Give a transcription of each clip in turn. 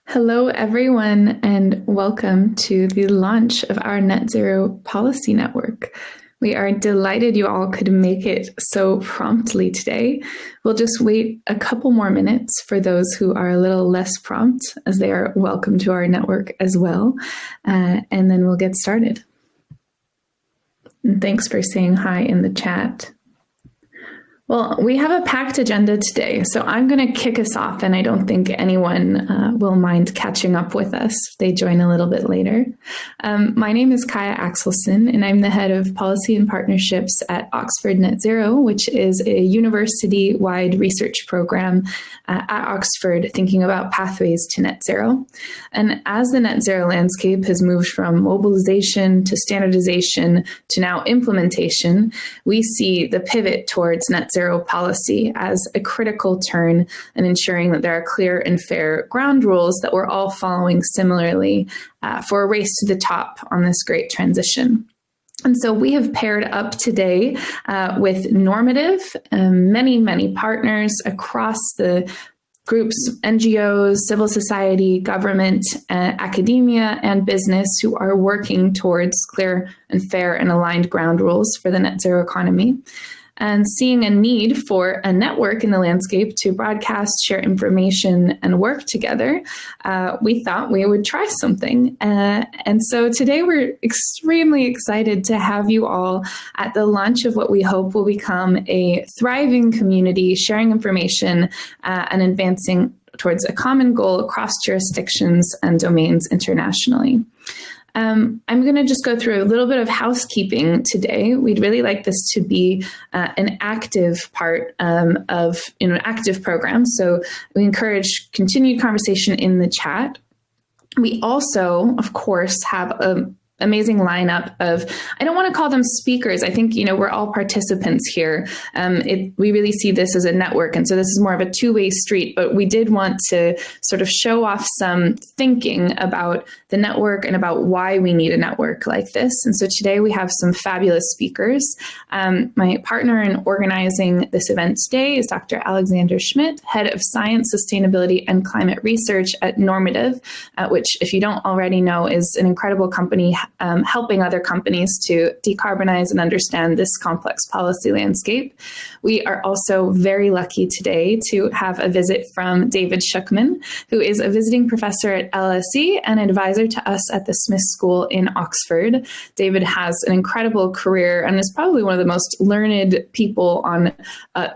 Hello, everyone, and welcome to the launch of our Net Zero Policy Network. We are delighted you all could make it so promptly today. We'll just wait a couple more minutes for those who are a little less prompt, as they are welcome to our network as well, and then we'll get started. And thanks for saying hi in the chat. Well, we have a packed agenda today, so I'm going to kick us off, and I don't think anyone will mind catching up with us if they join a little bit later. My name is Kaya Axelson, and I'm the head of policy and partnerships at Oxford Net Zero, which is a university-wide research program at Oxford thinking about pathways to net zero. And as the net zero landscape has moved from mobilization to standardization to now implementation, we see the pivot towards net zero policy as a critical turn in ensuring that there are clear and fair ground rules that we're all following similarly for a race to the top on this great transition. And so we have paired up today with Normative, many partners across the groups, NGOs, civil society, government, academia, and business who are working towards clear and fair and aligned ground rules for the net zero economy. And seeing a need for a network in the landscape to broadcast, share information, and work together, we thought we would try something. And so today we're extremely excited to have you all at the launch of what we hope will become a thriving community, sharing information and advancing towards a common goal across jurisdictions and domains internationally. I'm going to just go through a little bit of housekeeping today. We'd really like this to be an active part of an active program. So we encourage continued conversation in the chat. We also, of course, have an amazing lineup of, I don't want to call them speakers. I think, we're all participants here. We really see this as a network. And so this is more of a two-way street, but we did want to sort of show off some thinking about the network and about why we need a network like this. And so today we have some fabulous speakers. My partner in organizing this event today is Dr. Alexander Schmidt, head of science, sustainability, and climate research at Normative, which, if you don't already know, is an incredible company helping other companies to decarbonize and understand this complex policy landscape. We are also very lucky today to have a visit from David Schuckman, who is a visiting professor at LSE and advisor to us at the Smith School in Oxford. David has an incredible career and is probably one of the most learned people on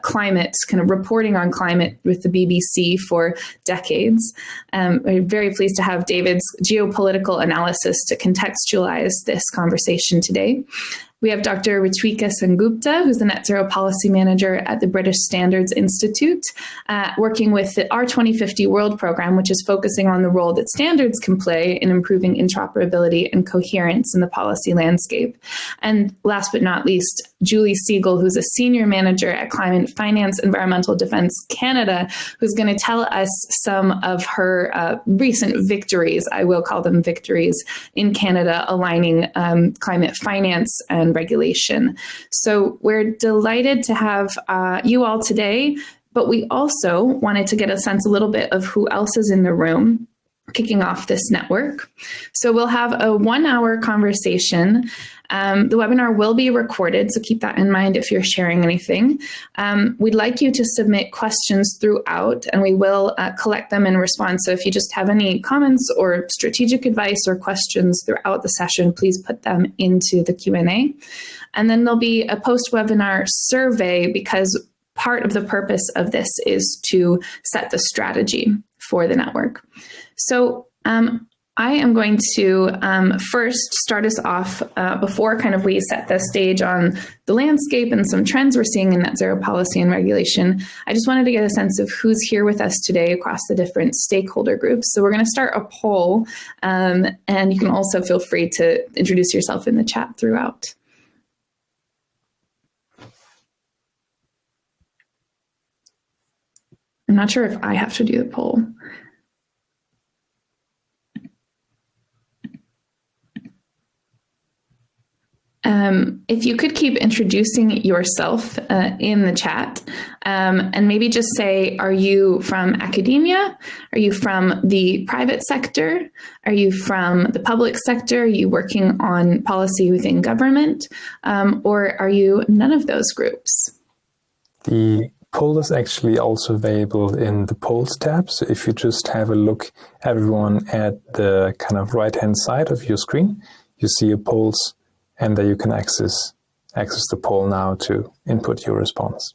climate, kind of reporting on climate with the BBC for decades. We're very pleased to have David's geopolitical analysis to contextualize this conversation today. We have Dr. Ritvika Sengupta, who's the Net Zero Policy Manager at the British Standards Institute, working with our 2050 World Programme, which is focusing on the role that standards can play in improving interoperability and coherence in the policy landscape. And last but not least, Julie Siegel, who's a Senior Manager at Climate Finance Environmental Defence Canada, who's going to tell us some of her recent victories, I will call them victories, in Canada, aligning climate finance and regulation. So we're delighted to have you all today, but we also wanted to get a sense a little bit of who else is in the room kicking off this network. So we'll have a 1-hour conversation. The webinar will be recorded, so keep that in mind if you're sharing anything. We'd like you to submit questions throughout, and we will collect them in response. So if you just have any comments or strategic advice or questions throughout the session, please put them into the Q&A. And then there'll be a post-webinar survey, because part of the purpose of this is to set the strategy for the network. So I am going to first start us off before kind of we set the stage on the landscape and some trends we're seeing in net zero policy and regulation. I just wanted to get a sense of who's here with us today across the different stakeholder groups. So we're going to start a poll, and you can also feel free to introduce yourself in the chat throughout. I'm not sure if I have to do the poll. If you could keep introducing yourself in the chat, and maybe just say, are you from academia? Are you from the private sector? Are you from the public sector? Are you working on policy within government? Or are you none of those groups? The poll is actually also available in the polls tab. So if you just have a look, everyone, at the kind of right-hand side of your screen, you see your polls, and there you can access the poll now to input your response.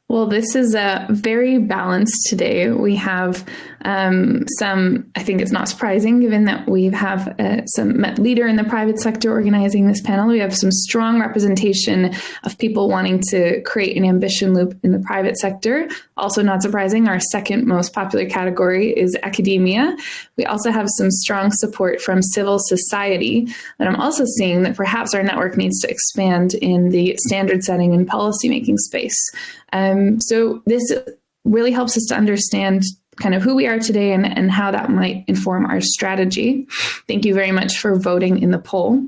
Well, this is very balanced today. We have some, I think it's not surprising given that we have some leader in the private sector organizing this panel. We have some strong representation of people wanting to create an ambition loop in the private sector. Also not surprising, our second most popular category is academia. We also have some strong support from civil society, but I'm also seeing that perhaps our network needs to expand in the standard setting and policymaking space. So this really helps us to understand kind of who we are today and how that might inform our strategy. Thank you very much for voting in the poll.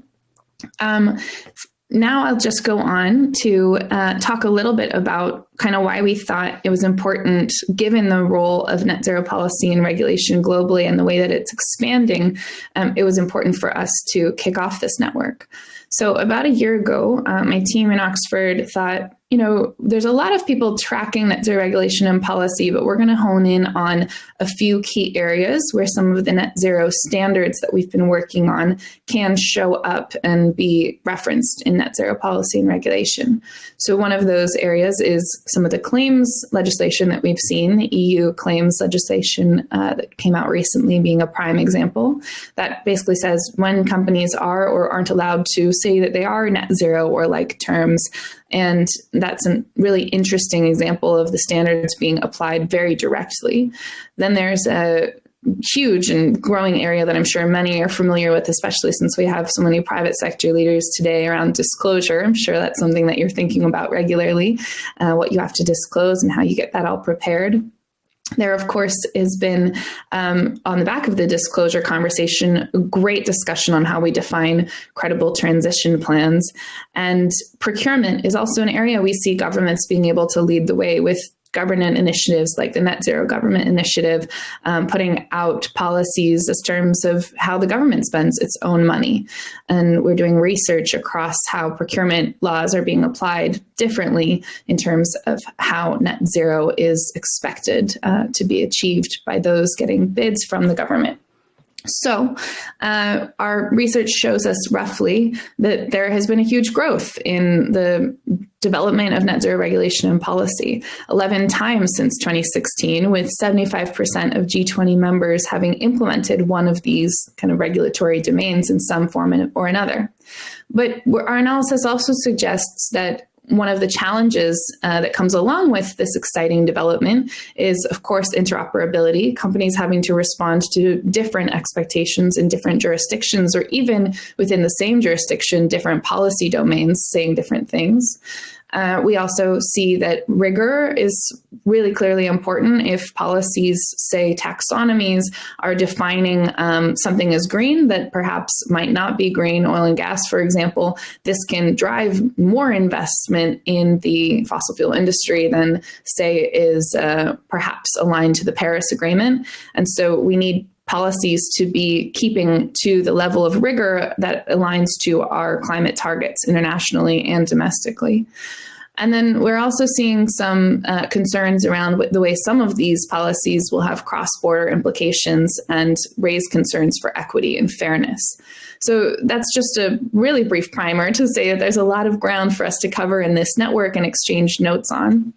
Now I'll just go on to talk a little bit about kind of why we thought it was important, given the role of net zero policy and regulation globally and the way that it's expanding, it was important for us to kick off this network. So about a year ago, my team in Oxford thought, you know, there's a lot of people tracking net zero regulation and policy, but we're going to hone in on a few key areas where some of the net zero standards that we've been working on can show up and be referenced in net zero policy and regulation. So one of those areas is some of the claims legislation that we've seen, the EU claims legislation that came out recently being a prime example. That basically says when companies are or aren't allowed to say that they are net zero or like terms. And that's a really interesting example of the standards being applied very directly. Then there's a huge and growing area that I'm sure many are familiar with, especially since we have so many private sector leaders today around disclosure. I'm sure that's something that you're thinking about regularly, what you have to disclose and how you get that all prepared. There, of course, has been, on the back of the disclosure conversation, a great discussion on how we define credible transition plans. And procurement is also an area we see governments being able to lead the way with government initiatives like the Net Zero Government Initiative, putting out policies as terms of how the government spends its own money. And we're doing research across how procurement laws are being applied differently in terms of how net zero is expected to be achieved by those getting bids from the government. So our research shows us roughly that there has been a huge growth in the development of net zero regulation and policy, 11 times since 2016, with 75% of G20 members having implemented one of these kind of regulatory domains in some form or another. But our analysis also suggests that one of the challenges that comes along with this exciting development is, of course, interoperability, companies having to respond to different expectations in different jurisdictions, or even within the same jurisdiction, different policy domains saying different things. We also see that rigor is really clearly important. If policies, say taxonomies, are defining something as green that perhaps might not be green, oil and gas, for example, this can drive more investment in the fossil fuel industry than, say, is perhaps aligned to the Paris Agreement. And so we need policies to be keeping to the level of rigor that aligns to our climate targets internationally and domestically. And then we're also seeing some concerns around the way some of these policies will have cross-border implications and raise concerns for equity and fairness. So that's just a really brief primer to say that there's a lot of ground for us to cover in this network and exchange notes on.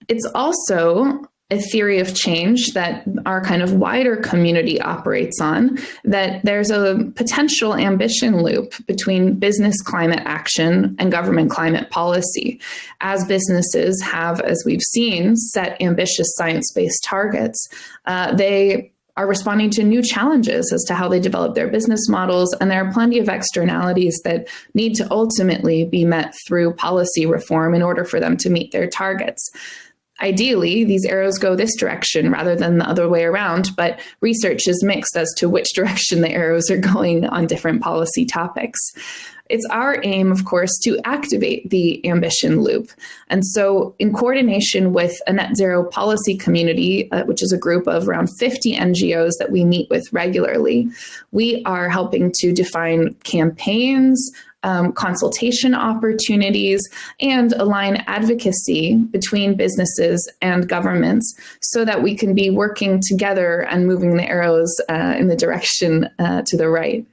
It's also a theory of change that our kind of wider community operates on, that there's a potential ambition loop between business climate action and government climate policy. As businesses have, as we've seen, set ambitious science-based targets, they are responding to new challenges as to how they develop their business models, and there are plenty of externalities that need to ultimately be met through policy reform in order for them to meet their targets. Ideally, these arrows go this direction rather than the other way around, but research is mixed as to which direction the arrows are going on different policy topics. It's our aim, of course, to activate the ambition loop. And so in coordination with a net zero policy community, which is a group of around 50 NGOs that we meet with regularly, we are helping to define campaigns, consultation opportunities, and align advocacy between businesses and governments so that we can be working together and moving the arrows in the direction to the right.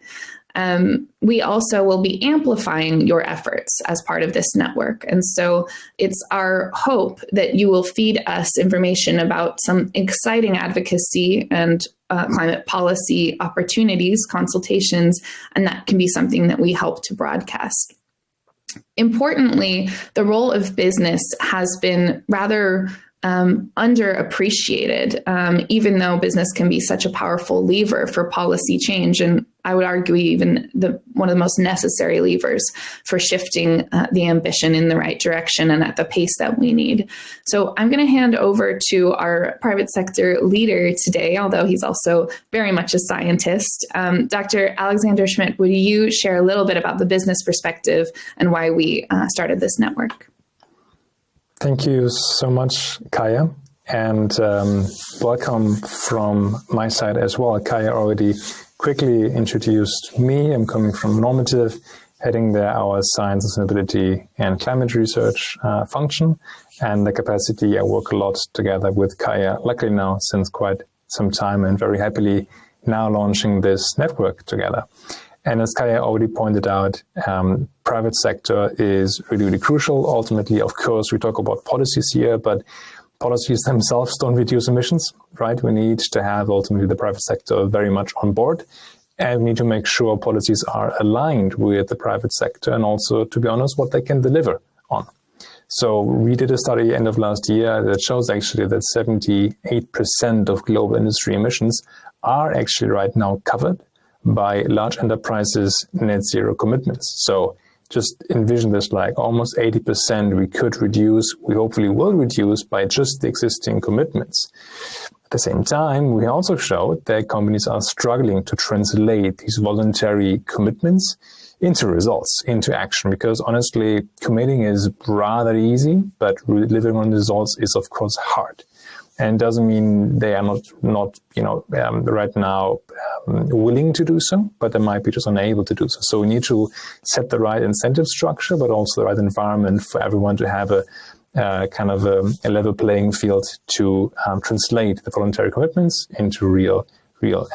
We also will be amplifying your efforts as part of this network. And so it's our hope that you will feed us information about some exciting advocacy and climate policy opportunities, consultations, and that can be something that we help to broadcast. Importantly, the role of business has been rather underappreciated, even though business can be such a powerful lever for policy change. And I would argue even one of the most necessary levers for shifting the ambition in the right direction and at the pace that we need. So I'm going to hand over to our private sector leader today, although he's also very much a scientist. Dr. Alexander Schmidt, would you share a little bit about the business perspective and why we started this network? Thank you so much, Kaya, and welcome from my side as well. Kaya already quickly introduced me. I'm coming from Normative, heading there our science, sustainability, and climate research function. And the capacity, I work a lot together with Kaya, luckily now since quite some time, and very happily now launching this network together. And as Kaya already pointed out, private sector is really, really crucial. Ultimately, of course, we talk about policies here, but policies themselves don't reduce emissions, right? We need to have ultimately the private sector very much on board, and we need to make sure policies are aligned with the private sector and also, to be honest, what they can deliver on. So we did a study end of last year that shows actually that 78% of global industry emissions are actually right now covered by large enterprises' net zero commitments. So just envision this like almost 80% we could reduce, we hopefully will reduce by just the existing commitments. At the same time, we also showed that companies are struggling to translate these voluntary commitments into results, into action, because honestly, committing is rather easy, but delivering on results is of course hard. And doesn't mean they are not right now willing to do so, but they might be just unable to do so. So we need to set the right incentive structure, but also the right environment for everyone to have a level playing field to translate the voluntary commitments into real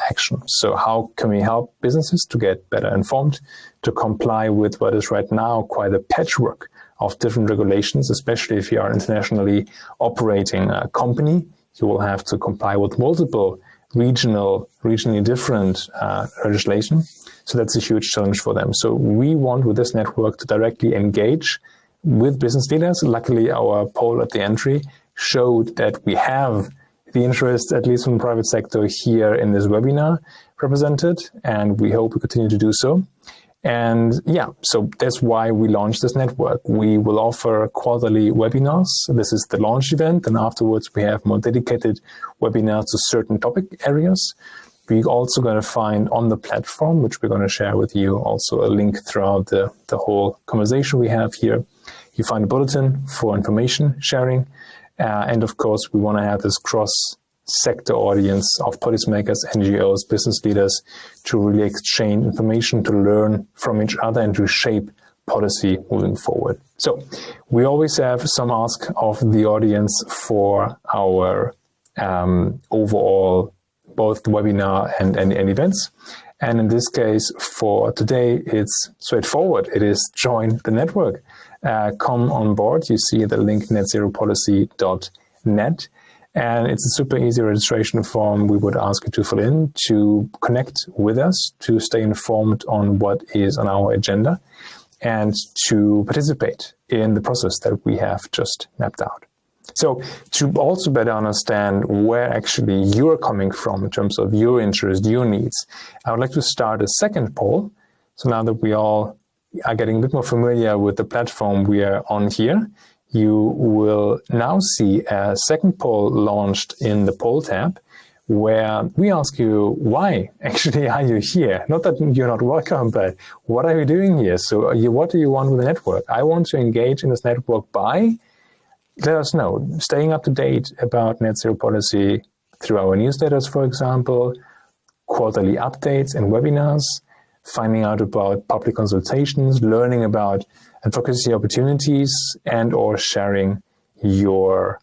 action. So how can we help businesses to get better informed, to comply with what is right now quite a patchwork of different regulations, especially if you are internationally operating a company? You will have to comply with multiple regionally different legislation. So that's a huge challenge for them. So we want with this network to directly engage with business leaders. Luckily, our poll at the entry showed that we have the interest, at least from the private sector here in this webinar represented, and we hope we continue to do so. And yeah, so that's why we launched this network. We will offer quarterly webinars. This is the launch event, and afterwards we have more dedicated webinars to certain topic areas. We're also going to find on the platform, which we're going to share with you, also a link throughout the whole conversation we have here. You find a bulletin for information sharing. And of course, we want to have this cross-sector audience of policymakers, NGOs, business leaders to really exchange information, to learn from each other and to shape policy moving forward. So we always have some ask of the audience for our overall, both the webinar and events. And in this case, for today, it's straightforward. It is join the network. Come on board. You see the link netzeropolicy.net. And it's a super easy registration form we would ask you to fill in to connect with us, to stay informed on what is on our agenda, and to participate in the process that we have just mapped out. So to also better understand where actually you're coming from in terms of your interest, your needs, I would like to start a second poll. So now that we all are getting a bit more familiar with the platform we are on here, you will now see a second poll launched in the poll tab, where we ask you, why actually are you here? Not that you're not welcome, but what are you doing here? So what do you want with the network? I want to engage in this network by, let us know, staying up to date about net zero policy through our newsletters, for example, quarterly updates and webinars, finding out about public consultations, learning about advocacy opportunities, and or sharing your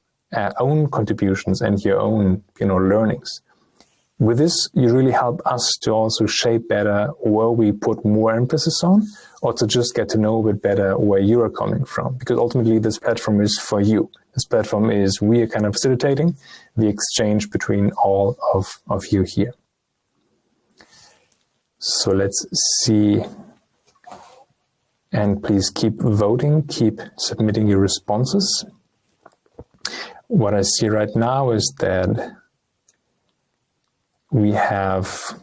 own contributions and your own learnings. With this, you really help us to also shape better where we put more emphasis on, or to just get to know a bit better where you are coming from. Because ultimately, this platform is for you. This platform is, we are kind of facilitating the exchange between all of you here. So let's see. And please keep voting, keep submitting your responses. What I see right now is that we have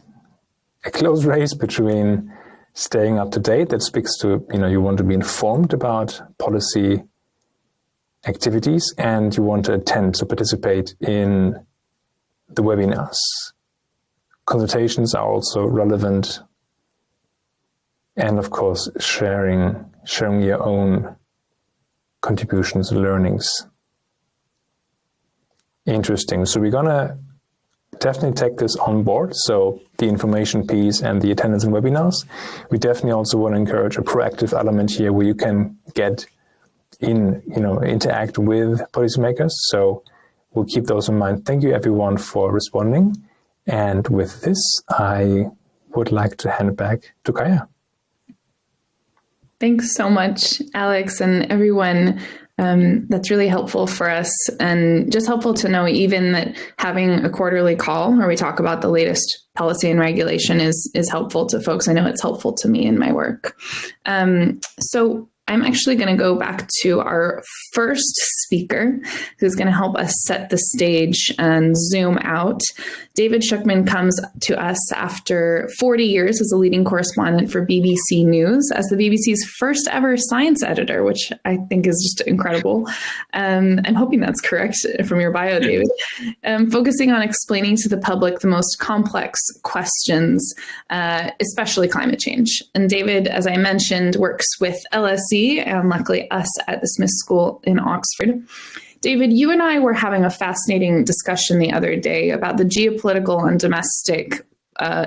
a close race between staying up to date. That speaks to, you want to be informed about policy activities and you want to attend, to participate in the webinars. Consultations are also relevant. And of course, sharing your own contributions and learnings. Interesting. So we're going to definitely take this on board. So the information piece and the attendance and webinars. We definitely also want to encourage a proactive element here where you can get in, interact with policymakers. So we'll keep those in mind. Thank you everyone for responding. And with this, I would like to hand it back to Kaya. Thanks so much, Alex, and everyone. That's really helpful for us, and just helpful to know even that having a quarterly call where we talk about the latest policy and regulation is helpful to folks. I know it's helpful to me in my work. So I'm actually going to go back to our first speaker, who's going to help us set the stage and zoom out. David Schuckman comes to us after 40 years as a leading correspondent for BBC News, as the BBC's first ever science editor, which I think is just incredible. I'm hoping that's correct from your bio, David. Focusing on explaining to the public the most complex questions, especially climate change. And David, as I mentioned, works with LSE and luckily us at the Smith School in Oxford. David, you and I were having a fascinating discussion the other day about the geopolitical and domestic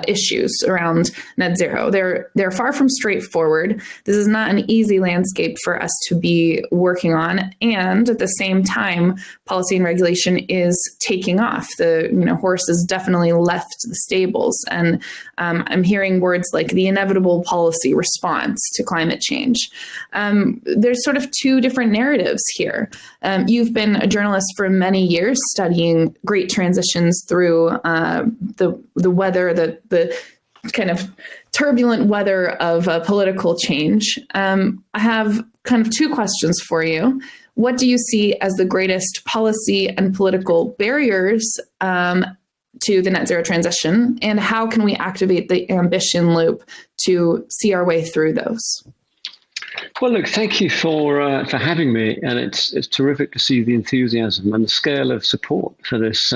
issues around net zero. They're far from straightforward. This is not an easy landscape for us to be working on. And at the same time, policy and regulation is taking off. The horse has definitely left the stables. And I'm hearing words like the inevitable policy response to climate change. There's sort of two different narratives here. You've been a journalist for many years studying great transitions through the weather, the kind of turbulent weather of political change. I have kind of two questions for you. What do you see as the greatest policy and political barriers to the net zero transition, and how can we activate the ambition loop to see our way through those? Well, look, thank you for having me, and it's terrific to see the enthusiasm and the scale of support for this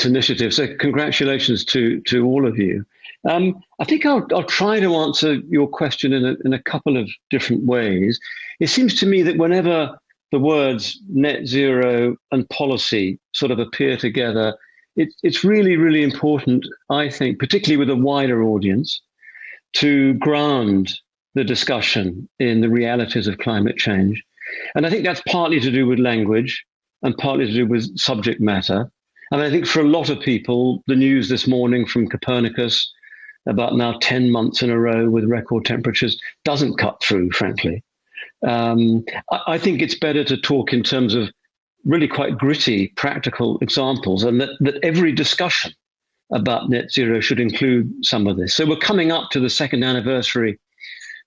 initiative. So, congratulations to all of you. I think I'll try to answer your question in a couple of different ways. It seems to me that whenever the words net zero and policy sort of appear together, it's really, really important, I think, particularly with a wider audience, to ground the discussion in the realities of climate change. And I think that's partly to do with language and partly to do with subject matter. And I think for a lot of people, the news this morning from Copernicus about now 10 months in a row with record temperatures doesn't cut through, frankly. I think it's better to talk in terms of really quite gritty, practical examples, and that every discussion about net zero should include some of this. So we're coming up to the second anniversary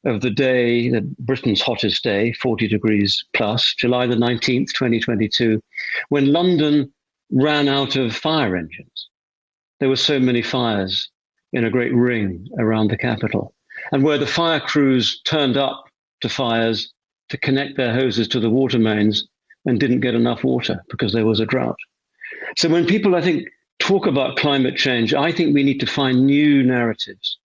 of the day, Britain's hottest day, 40 degrees plus, July the 19th, 2022, when London ran out of fire engines. There were so many fires in a great ring around the capital, and where the fire crews turned up to fires to connect their hoses to the water mains and didn't get enough water because there was a drought. So when people, I think, talk about climate change, I think we need to find new narratives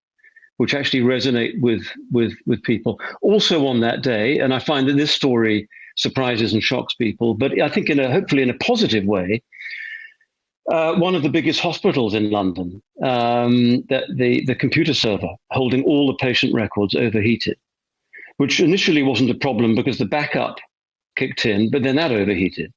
which actually resonate with people. Also on that day, and I find that this story surprises and shocks people, but I think hopefully in a positive way, one of the biggest hospitals in London, the computer server holding all the patient records overheated, which initially wasn't a problem because the backup kicked in, but then that overheated.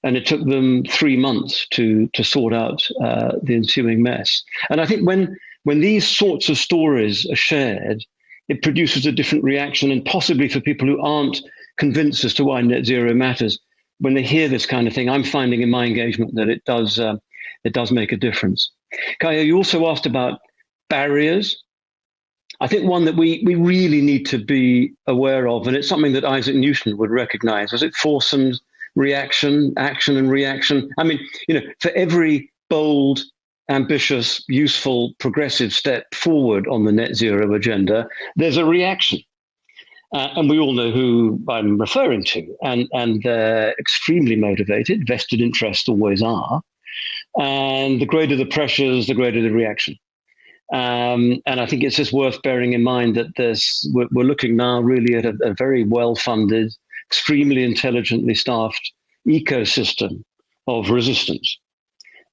And it took them 3 months to sort out the ensuing mess. And I think when these sorts of stories are shared, it produces a different reaction, and possibly for people who aren't convinced as to why net zero matters, when they hear this kind of thing, I'm finding in my engagement that it does make a difference. Kaya, you also asked about barriers. I think one that we really need to be aware of, and it's something that Isaac Newton would recognize, was it force and reaction, action and reaction. I mean, for every bold, ambitious, useful, progressive step forward on the net zero agenda, there's a reaction. And we all know who I'm referring to, and they're extremely motivated, vested interests always are. And the greater the pressures, the greater the reaction. And I think it's just worth bearing in mind that we're looking now really at a very well-funded, extremely intelligently staffed ecosystem of resistance.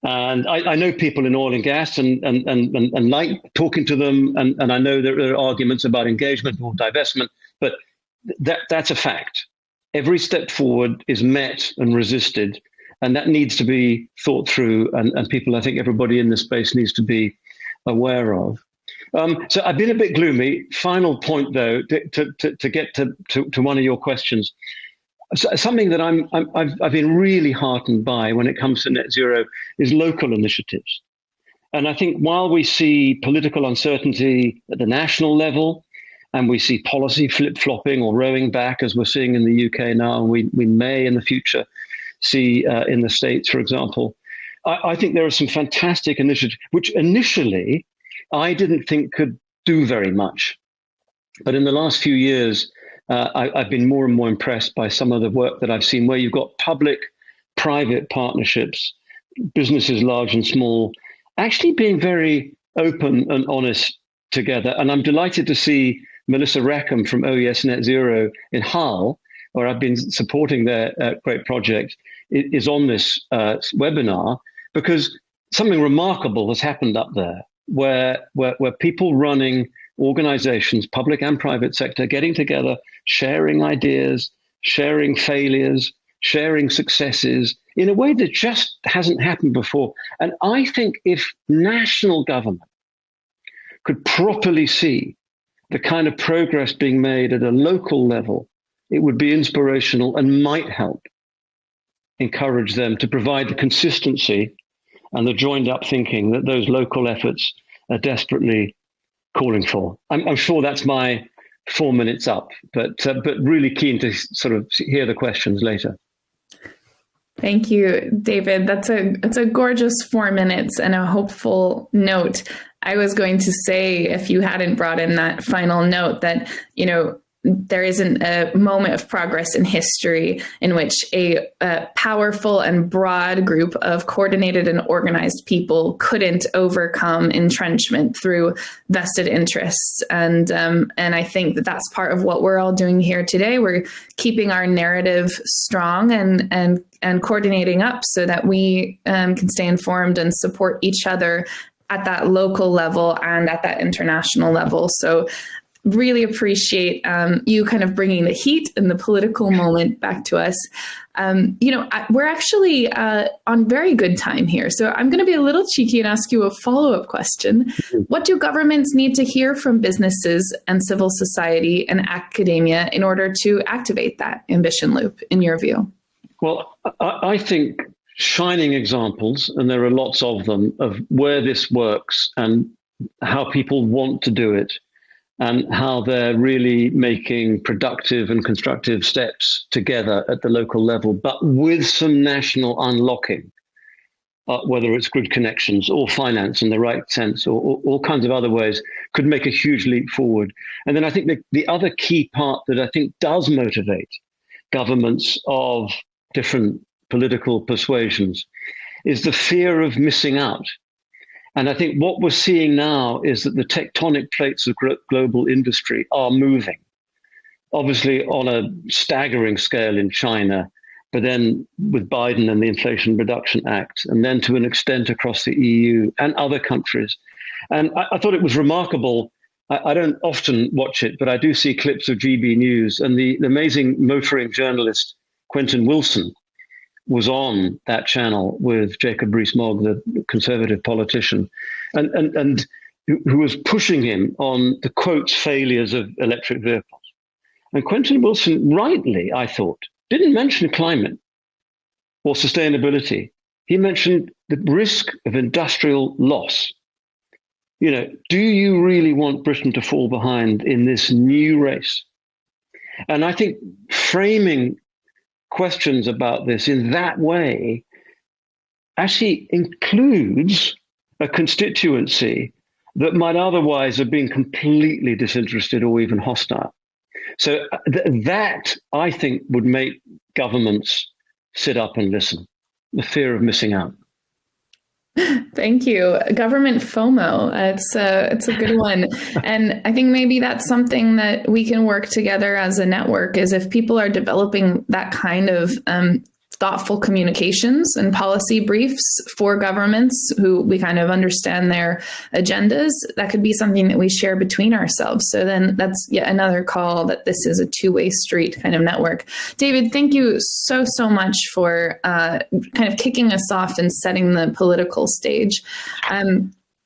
And I know people in oil and gas and like talking to them, and I know there are arguments about engagement or divestment, but that's a fact. Every step forward is met and resisted, and that needs to be thought through, and people, I think everybody in this space needs to be aware of. So I've been a bit gloomy. Final point, though, to get to one of your questions. Something that I've been really heartened by when it comes to net zero is local initiatives. And I think while we see political uncertainty at the national level, and we see policy flip-flopping or rowing back, as we're seeing in the UK now, and we may in the future see in the States, for example, I think there are some fantastic initiatives, which initially I didn't think could do very much. But in the last few years, I've been more and more impressed by some of the work that I've seen, where you've got public-private partnerships, businesses large and small, actually being very open and honest together. And I'm delighted to see Melissa Rackham from OES Net Zero in Hull, where I've been supporting their great project, is on this webinar, because something remarkable has happened up there, where people running organizations, public and private sector, getting together, sharing ideas, sharing failures, sharing successes in a way that just hasn't happened before. And I think if national government could properly see the kind of progress being made at a local level, it would be inspirational and might help encourage them to provide the consistency and the joined up thinking that those local efforts are desperately calling for. I'm sure that's my 4 minutes up, but really keen to sort of hear the questions later. Thank you, David. That's a gorgeous 4 minutes and a hopeful note. I was going to say, if you hadn't brought in that final note, that, there isn't a moment of progress in history in which a powerful and broad group of coordinated and organized people couldn't overcome entrenchment through vested interests. And I think that that's part of what we're all doing here today. We're keeping our narrative strong and coordinating up so that we can stay informed and support each other at that local level and at that international level. So really appreciate you kind of bringing the heat and the political moment back to us. We're actually on very good time here. So I'm going to be a little cheeky and ask you a follow-up question. What do governments need to hear from businesses and civil society and academia in order to activate that ambition loop, in your view? Well, I think shining examples, and there are lots of them, of where this works and how people want to do it and how they're really making productive and constructive steps together at the local level, but with some national unlocking, whether it's grid connections or finance in the right sense or all kinds of other ways, could make a huge leap forward. And then I think the other key part that I think does motivate governments of different political persuasions is the fear of missing out. And I think what we're seeing now is that the tectonic plates of global industry are moving, obviously on a staggering scale in China, but then with Biden and the Inflation Reduction Act, and then to an extent across the EU and other countries. And I thought it was remarkable. I don't often watch it, but I do see clips of GB News, and the amazing motoring journalist Quentin Wilson was on that channel with Jacob Rees-Mogg, the Conservative politician, and who was pushing him on the, quote, failures of electric vehicles. And Quentin Wilson, rightly, I thought, didn't mention climate or sustainability. He mentioned the risk of industrial loss. You know, do you really want Britain to fall behind in this new race? And I think framing questions about this in that way actually includes a constituency that might otherwise have been completely disinterested or even hostile. So that, I think, would make governments sit up and listen, the fear of missing out. Thank you. Government FOMO. It's a good one. And I think maybe that's something that we can work together as a network, is if people are developing that kind of thoughtful communications and policy briefs for governments who we kind of understand their agendas, that could be something that we share between ourselves. So then that's yet another call that this is a two-way street kind of network. David, thank you so much for kind of kicking us off and setting the political stage.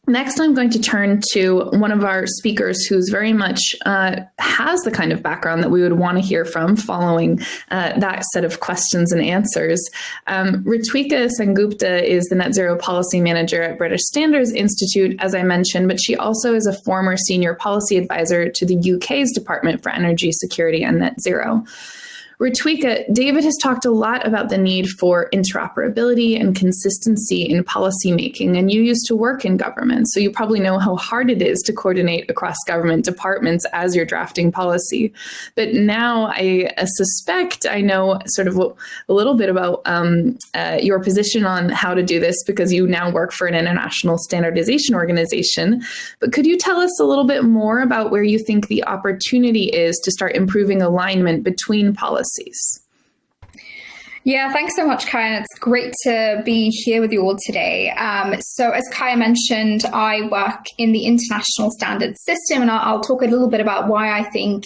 Next, I'm going to turn to one of our speakers who's very much has the kind of background that we would want to hear from following that set of questions and answers. Ritwika Sengupta is the Net Zero Policy Manager at British Standards Institute, as I mentioned, but she also is a former senior policy advisor to the UK's Department for Energy Security and Net Zero. Ritwika, David has talked a lot about the need for interoperability and consistency in policymaking, and you used to work in government, so you probably know how hard it is to coordinate across government departments as you're drafting policy. But now I suspect I know sort of a little bit about your position on how to do this, because you now work for an international standardization organization. But could you tell us a little bit more about where you think the opportunity is to start improving alignment between policies? Yeah, thanks so much, Kaya. It's great to be here with you all today. So as Kaya mentioned, I work in the international standards system, and I'll talk a little bit about why I think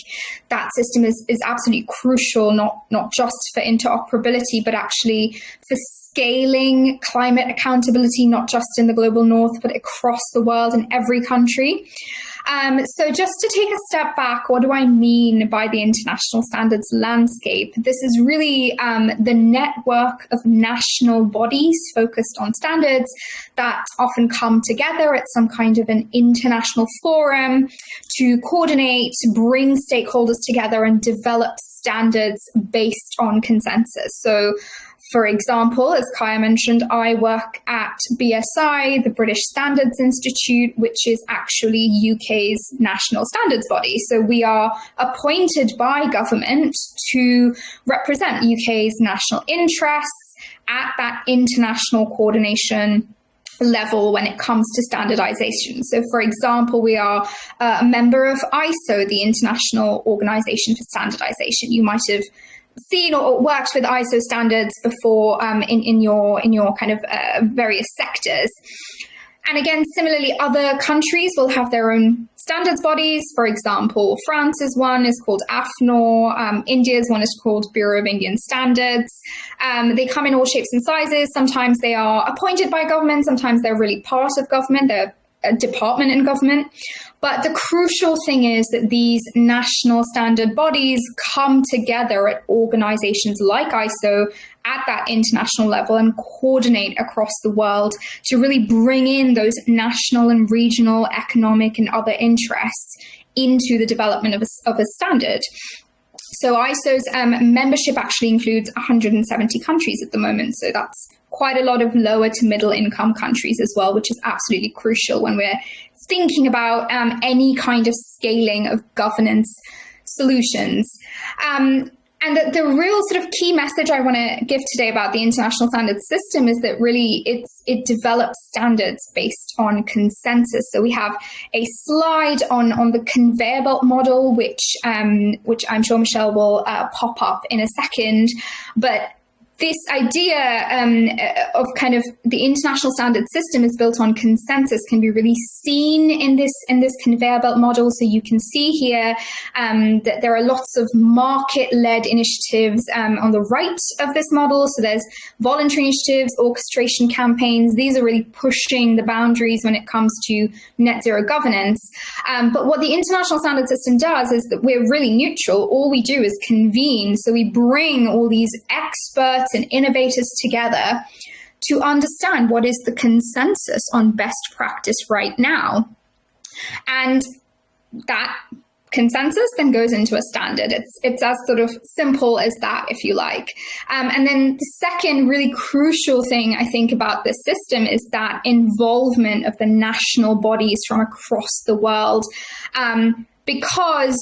that system is absolutely crucial, not just for interoperability, but actually for scaling climate accountability, not just in the global north, but across the world in every country. So just to take a step back, what do I mean by the international standards landscape? This is really the network of national bodies focused on standards that often come together at some kind of an international forum to coordinate, to bring stakeholders together and develop standards based on consensus. So, for example, as Kaya mentioned, I work at BSI, the British Standards Institute, which is actually UK's national standards body. So we are appointed by government to represent UK's national interests at that international coordination level when it comes to standardization. So, for example, we are a member of ISO, the International Organization for Standardization. You might have seen or worked with ISO standards before in your kind of various sectors. And again, similarly, other countries will have their own standards bodies. For example, France's one is called AFNOR. India's one is called Bureau of Indian Standards. They come in all shapes and sizes. Sometimes they are appointed by government. Sometimes they're really part of government. They're a department in government. But the crucial thing is that these national standard bodies come together at organizations like ISO at that international level and coordinate across the world to really bring in those national and regional economic and other interests into the development of a standard. So ISO's membership actually includes 170 countries at the moment. So that's quite a lot of lower to middle income countries as well, which is absolutely crucial when we're thinking about any kind of scaling of governance solutions. And the real sort of key message I want to give today about the international standards system is that really it develops standards based on consensus. So we have a slide on the conveyor belt model, which I'm sure Michelle will pop up in a second. But this idea of kind of the international standard system is built on consensus can be really seen in this conveyor belt model. So you can see here that there are lots of market-led initiatives on the right of this model. So there's voluntary initiatives, orchestration campaigns. These are really pushing the boundaries when it comes to net zero governance. But what the international standard system does is that we're really neutral. All we do is convene. So we bring all these experts and innovators together to understand what is the consensus on best practice right now. And that consensus then goes into a standard. It's as sort of simple as that, if you like. And then the second really crucial thing I think about this system is that involvement of the national bodies from across the world, because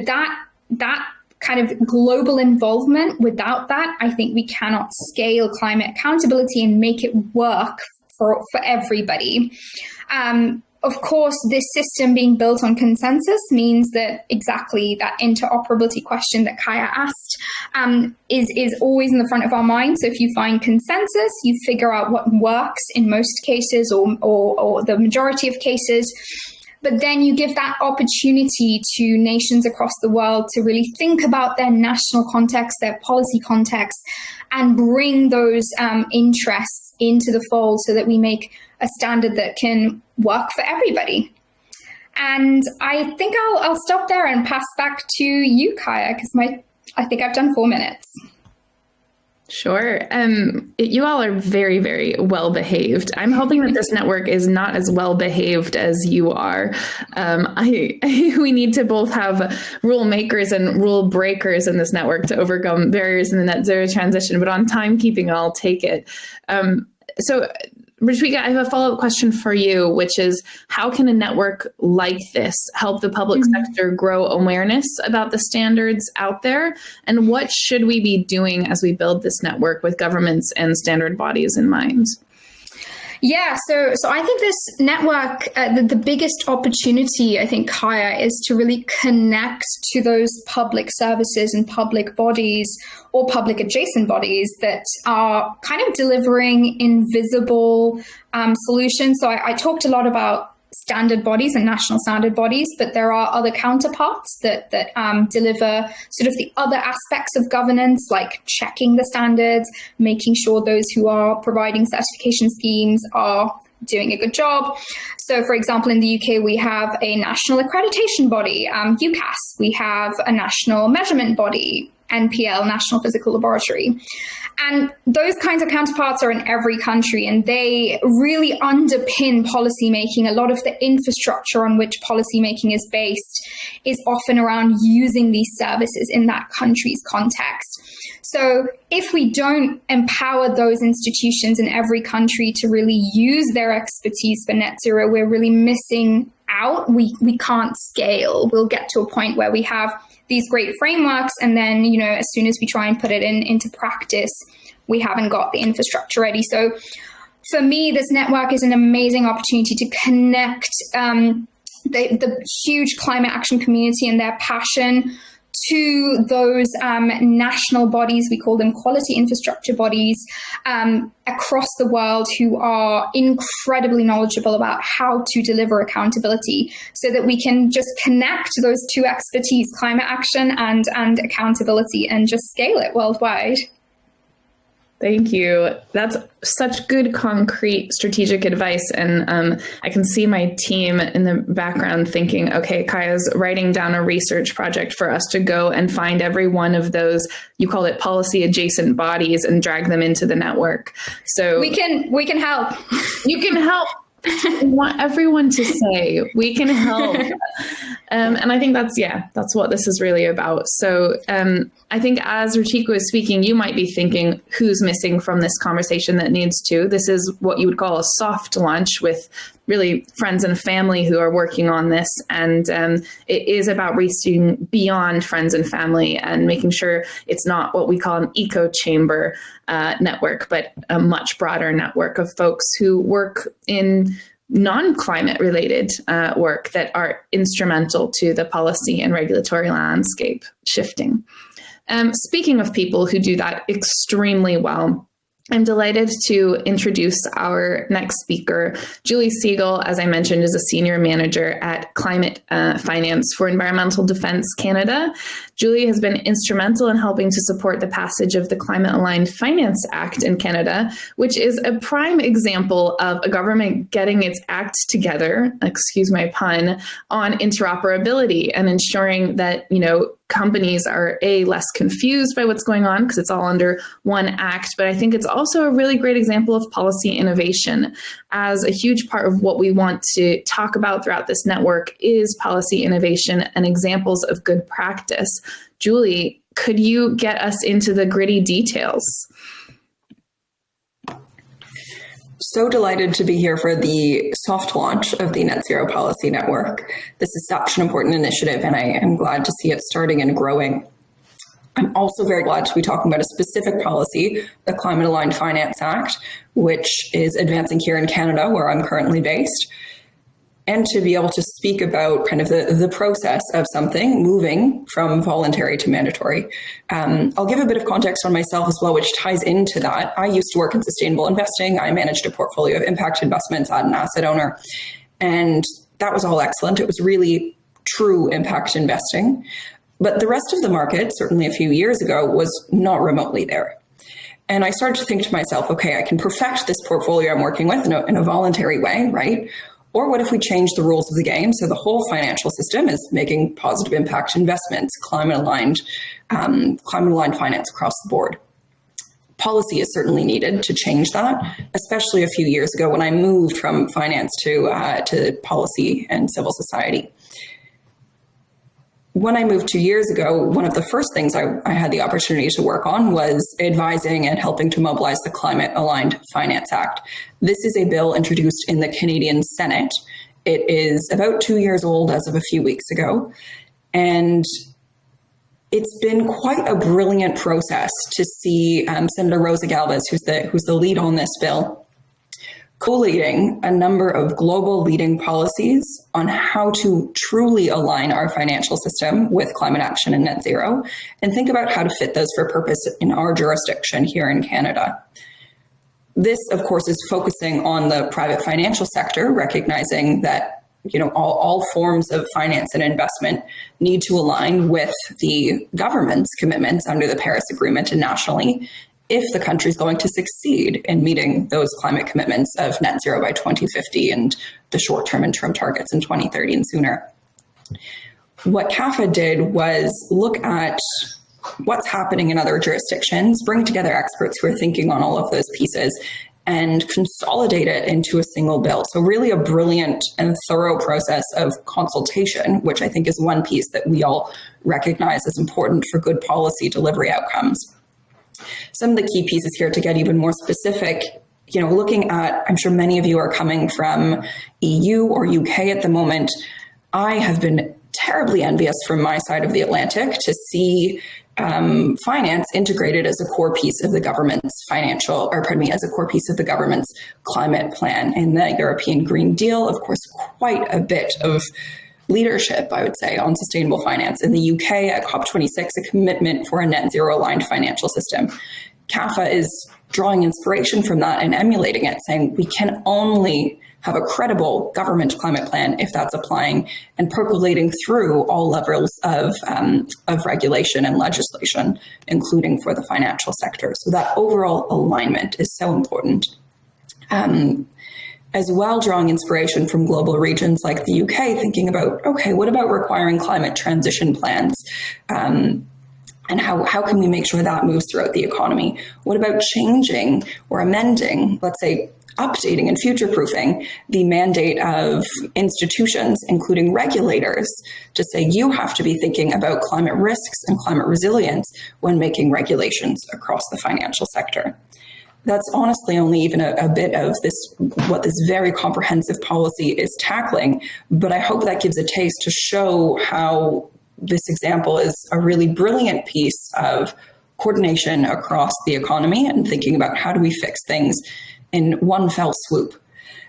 that kind of global involvement, without that, I think we cannot scale climate accountability and make it work for everybody. Of course, this system being built on consensus means that exactly that interoperability question that Kaya asked is always in the front of our minds. So if you find consensus, you figure out what works in most cases or the majority of cases. But then you give that opportunity to nations across the world to really think about their national context, their policy context, and bring those interests into the fold so that we make a standard that can work for everybody. And I think I'll stop there and pass back to you, Kaya, because I think I've done 4 minutes. Sure. You all are very, very well behaved. I'm hoping that this network is not as well behaved as you are. We need to both have rule makers and rule breakers in this network to overcome barriers in the net zero transition. But on timekeeping, I'll take it. So, Rashwika, I have a follow-up question for you, which is, how can a network like this help the public sector grow awareness about the standards out there? And what should we be doing as we build this network with governments and standard bodies in mind? Yeah, so I think this network, the biggest opportunity, I think, Kaya, is to really connect to those public services and public bodies or public adjacent bodies that are kind of delivering invisible solutions. So I talked a lot about standard bodies and national standard bodies, but there are other counterparts that deliver sort of the other aspects of governance, like checking the standards, making sure those who are providing certification schemes are doing a good job. So, for example, in the UK, we have a national accreditation body, UCAS. We have a national measurement body, NPL, National Physical Laboratory. And those kinds of counterparts are in every country, and they really underpin policymaking. A lot of the infrastructure on which policymaking is based is often around using these services in that country's context. So if we don't empower those institutions in every country to really use their expertise for net zero, we're really missing out. We can't scale. We'll get to a point where we have these great frameworks, and then, as soon as we try and put it into practice, we haven't got the infrastructure ready. So for me, this network is an amazing opportunity to connect the huge climate action community and their passion to those national bodies, we call them quality infrastructure bodies, across the world, who are incredibly knowledgeable about how to deliver accountability, so that we can just connect those two expertise, climate action and accountability, and just scale it worldwide. Thank you. That's such good, concrete, strategic advice. And I can see my team in the background thinking, okay, Kaya's writing down a research project for us to go and find every one of those, you call it policy adjacent bodies, and drag them into the network. So we can help. You can help. I want everyone to say we can help. And I think that's what this is really about. So I think as Ruchika was speaking, you might be thinking, who's missing from this conversation that needs to? This is what you would call a soft launch with really friends and family who are working on this. And it is about reaching beyond friends and family and making sure it's not what we call an echo chamber network, but a much broader network of folks who work in non-climate related work that are instrumental to the policy and regulatory landscape shifting. Speaking of people who do that extremely well, I'm delighted to introduce our next speaker. Julie Siegel, as I mentioned, is a senior manager at Climate Finance for Environmental Defence Canada. Julie has been instrumental in helping to support the passage of the Climate Aligned Finance Act in Canada, which is a prime example of a government getting its act together, excuse my pun, on interoperability and ensuring that, companies are less confused by what's going on because it's all under one act. But I think it's also a really great example of policy innovation, as a huge part of what we want to talk about throughout this network is policy innovation and examples of good practice. Julie, could you get us into the gritty details? So delighted to be here for the soft launch of the Net Zero Policy Network. This is such an important initiative, and I am glad to see it starting and growing. I'm also very glad to be talking about a specific policy, the Climate Aligned Finance Act, which is advancing here in Canada, where I'm currently based, and to be able to speak about kind of the process of something moving from voluntary to mandatory. I'll give a bit of context on myself as well, which ties into that. I used to work in sustainable investing. I managed a portfolio of impact investments at an asset owner, and that was all excellent. It was really true impact investing. But the rest of the market, certainly a few years ago, was not remotely there. And I started to think to myself, okay, I can perfect this portfolio I'm working with in a voluntary way, right? Or what if we change the rules of the game so the whole financial system is making positive impact investments, climate-aligned finance across the board? Policy is certainly needed to change that, especially a few years ago when I moved from finance to policy and civil society. When I moved 2 years ago, one of the first things I had the opportunity to work on was advising and helping to mobilize the Climate Aligned Finance Act. This is a bill introduced in the Canadian Senate. It is about 2 years old as of a few weeks ago. And it's been quite a brilliant process to see Senator Rosa Galvez, who's the lead on this bill, collating a number of global leading policies on how to truly align our financial system with climate action and net zero, and think about how to fit those for purpose in our jurisdiction here in Canada. This, of course, is focusing on the private financial sector, recognizing that all forms of finance and investment need to align with the government's commitments under the Paris Agreement and nationally, if the country is going to succeed in meeting those climate commitments of net zero by 2050 and the short-term and term targets in 2030 and sooner. What CAFA did was look at what's happening in other jurisdictions, bring together experts who are thinking on all of those pieces, and consolidate it into a single bill. So really a brilliant and thorough process of consultation, which I think is one piece that we all recognize as important for good policy delivery outcomes. Some of the key pieces here to get even more specific, looking at, I'm sure many of you are coming from EU or UK at the moment. I have been terribly envious from my side of the Atlantic to see finance integrated as a core piece of the government's as a core piece of the government's climate plan. In the European Green Deal, of course, quite a bit of leadership, I would say, on sustainable finance. In the UK at COP26, a commitment for a net zero aligned financial system. CAFA is drawing inspiration from that and emulating it, saying we can only have a credible government climate plan if that's applying, and percolating through all levels of regulation and legislation, including for the financial sector. So that overall alignment is so important. As well, drawing inspiration from global regions like the UK, thinking about, okay, what about requiring climate transition plans? And how can we make sure that moves throughout the economy? What about changing or amending, let's say, updating and future-proofing the mandate of institutions, including regulators, to say you have to be thinking about climate risks and climate resilience when making regulations across the financial sector? That's honestly only even a bit of what this very comprehensive policy is tackling, but I hope that gives a taste to show how this example is a really brilliant piece of coordination across the economy and thinking about how do we fix things in one fell swoop.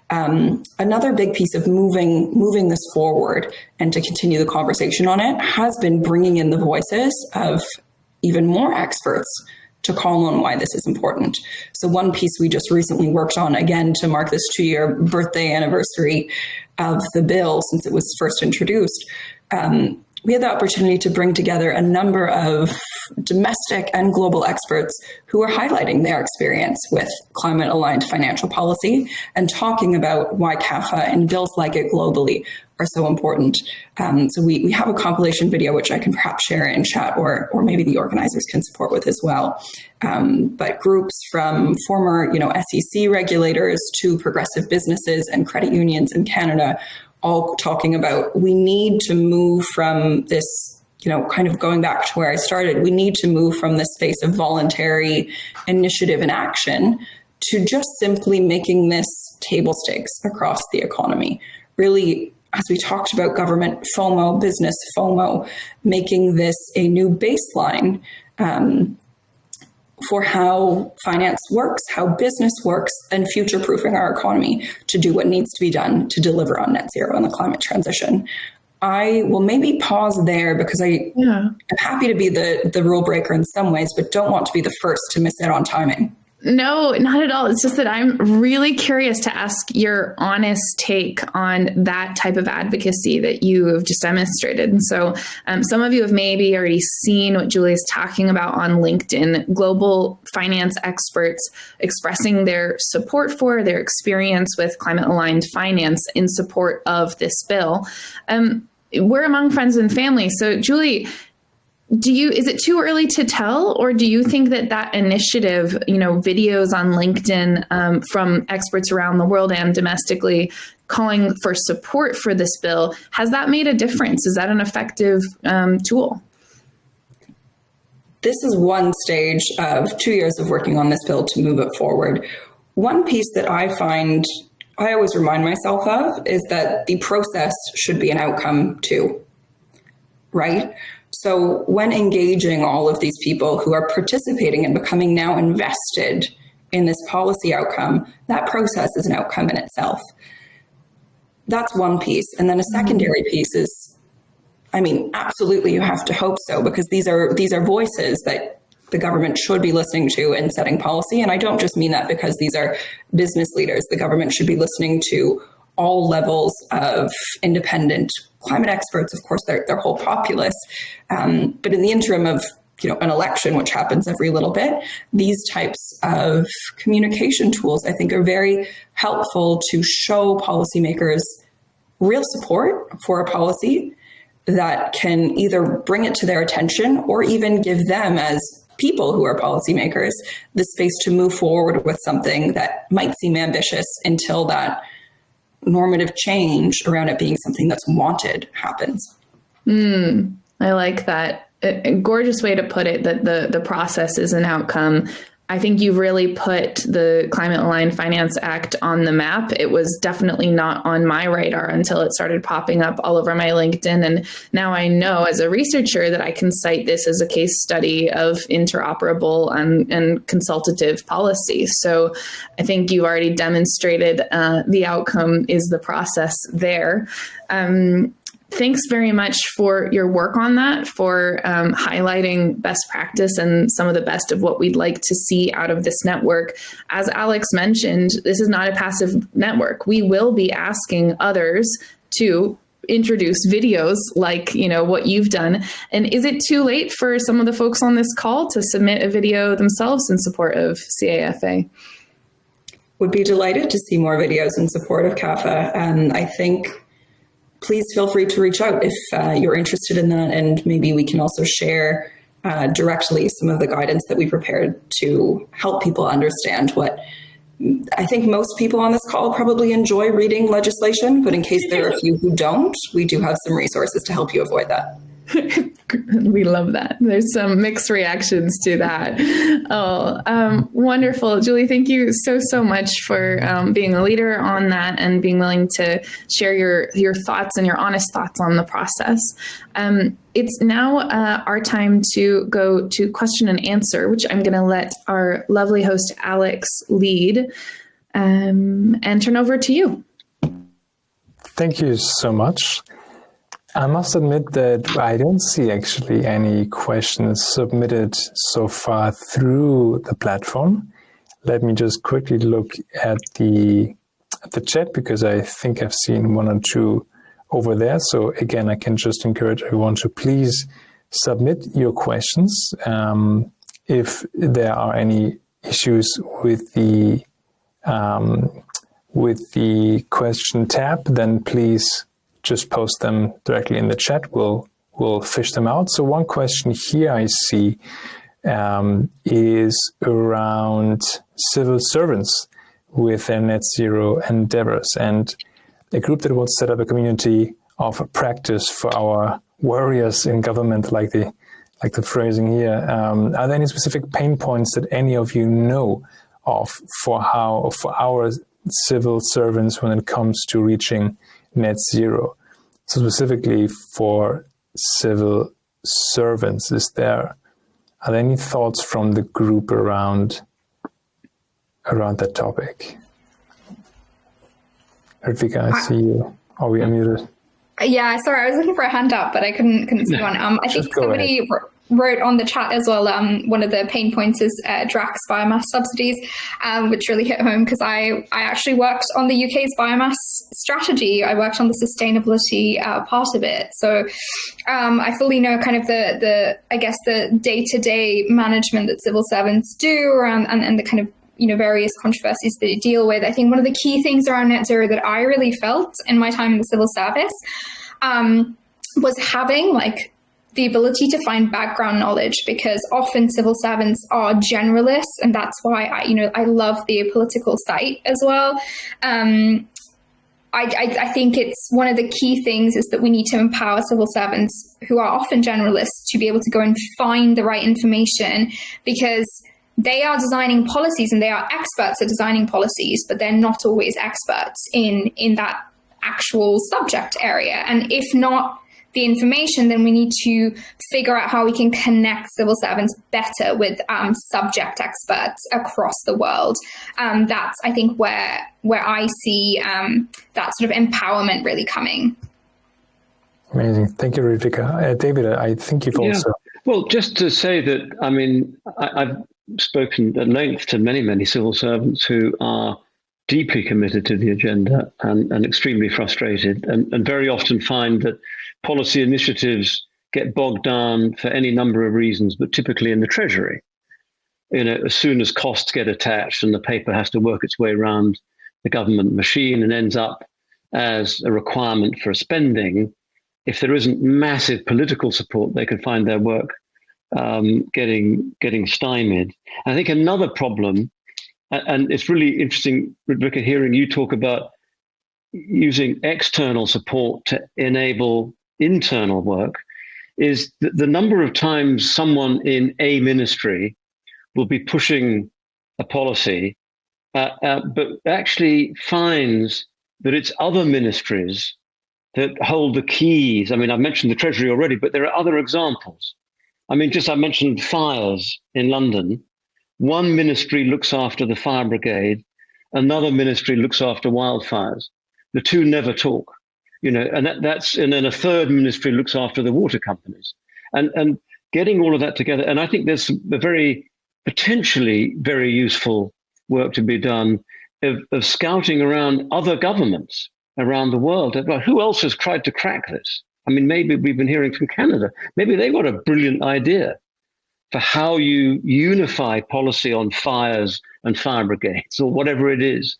Another big piece of moving this forward and to continue the conversation on it has been bringing in the voices of even more experts to call on why this is important. So one piece we just recently worked on, again, to mark this 2-year birthday anniversary of the bill since it was first introduced, we had the opportunity to bring together a number of domestic and global experts who are highlighting their experience with climate-aligned financial policy and talking about why CAFA and bills like it globally are so important. So we have a compilation video, which I can perhaps share in chat, or maybe the organizers can support with as well. But groups from former SEC regulators to progressive businesses and credit unions in Canada, all talking about we need to move from this, kind of going back to where I started, we need to move from this space of voluntary initiative and action to just simply making this table stakes across the economy. Really, as we talked about government FOMO, business FOMO, making this a new baseline for how finance works, how business works, and future-proofing our economy to do what needs to be done to deliver on net zero and the climate transition. I will maybe pause there because I'm happy to be the rule breaker in some ways, but don't want to be the first to miss out on timing. No, not at all. It's just that I'm really curious to ask your honest take on that type of advocacy that you have just demonstrated. And so some of you have maybe already seen what Julie's talking about on LinkedIn, global finance experts expressing their support for their experience with climate-aligned finance in support of this bill. We're among friends and family. So Julie, is it too early to tell, or do you think that initiative, videos on LinkedIn from experts around the world and domestically calling for support for this bill, has that made a difference? Is that an effective tool? This is one stage of 2 years of working on this bill to move it forward. One piece that I find I always remind myself of is that the process should be an outcome too, right? So when engaging all of these people who are participating and becoming now invested in this policy outcome, that process is an outcome in itself. That's one piece. And then a secondary piece is, absolutely you have to hope so, because these are voices that the government should be listening to in setting policy. And I don't just mean that because these are business leaders. The government should be listening to all levels of independent climate experts, of course, their whole populace. But in the interim of an election, which happens every little bit, these types of communication tools, I think, are very helpful to show policymakers real support for a policy that can either bring it to their attention or even give them, as people who are policymakers, the space to move forward with something that might seem ambitious until that normative change around it being something that's wanted happens. I like that. A gorgeous way to put it, that the process is an outcome. I think you've really put the Climate Aligned Finance Act on the map. It was definitely not on my radar until it started popping up all over my LinkedIn. And now I know as a researcher that I can cite this as a case study of interoperable and consultative policy. So I think you've already demonstrated the outcome is the process there. thanks very much for your work on that, for highlighting best practice and some of the best of what we'd like to see out of this network. As Alex mentioned, this is not a passive network. We will be asking others to introduce videos like, what you've done. And is it too late for some of the folks on this call to submit a video themselves in support of CAFA? Would be delighted to see more videos in support of CAFA. I think please feel free to reach out if you're interested in that, and maybe we can also share directly some of the guidance that we prepared to help people understand what I think most people on this call probably enjoy reading legislation, but in case there are a few who don't, we do have some resources to help you avoid that. We love that. There's some mixed reactions to that. Wonderful. Julie, thank you so much for being a leader on that and being willing to share your thoughts and your honest thoughts on the process. It's now our time to go to question and answer, which I'm going to let our lovely host, Alex, lead and turn over to you. Thank you so much. I must admit that I don't see actually any questions submitted so far through the platform. Let me just quickly look at the chat, because I think I've seen one or two over there. So again, I can just encourage everyone to please submit your questions. If there are any issues with the question tab, then please just post them directly in the chat. We'll fish them out. So one question here I see is around civil servants with their net zero endeavors, and a group that wants to set up a community of practice for our warriors in government, like the phrasing here. Are there any specific pain points that any of you know of for our civil servants when it comes to reaching net zero? So specifically for civil servants, are there any thoughts from the group around that topic? Ritvika, I see you. Are we unmuted? Yeah, sorry, I was looking for a hand up, but I couldn't see one. I think somebody wrote on the chat as well, one of the pain points is Drax biomass subsidies, which really hit home because I actually worked on the UK's biomass strategy. I worked on the sustainability part of it. So I fully know kind of the day-to-day management that civil servants do around and the kind of various controversies that they deal with. I think one of the key things around net zero that I really felt in my time in the civil service was having the ability to find background knowledge, because often civil servants are generalists, and that's why I love the apolitical site as well. I think it's one of the key things is that we need to empower civil servants who are often generalists to be able to go and find the right information, because they are designing policies and they are experts at designing policies, but they're not always experts in that actual subject area. And if not the information, then we need to figure out how we can connect civil servants better with subject experts across the world. That's, I think, where I see that sort of empowerment really coming. Amazing. Thank you, Ritvika. David, I think you've also... Well, just to say that, I've spoken at length to many civil servants who are deeply committed to the agenda and extremely frustrated, and very often find that policy initiatives get bogged down for any number of reasons, but typically in the Treasury. As soon as costs get attached and the paper has to work its way around the government machine and ends up as a requirement for spending, if there isn't massive political support, they can find their work getting stymied. I think another problem, and it's really interesting, Rebecca, hearing you talk about using external support to enable internal work, is the number of times someone in a ministry will be pushing a policy, but actually finds that it's other ministries that hold the keys. I've mentioned the Treasury already, but there are other examples. I mentioned fires in London. One ministry looks after the fire brigade, another ministry looks after wildfires. The two never talk. and and then a third ministry looks after the water companies, and getting all of that together. And I think there's a potentially very useful work to be done of scouting around other governments around the world. Who else has tried to crack this? I mean, maybe we've been hearing from Canada. Maybe they've got a brilliant idea for how you unify policy on fires and fire brigades or whatever it is.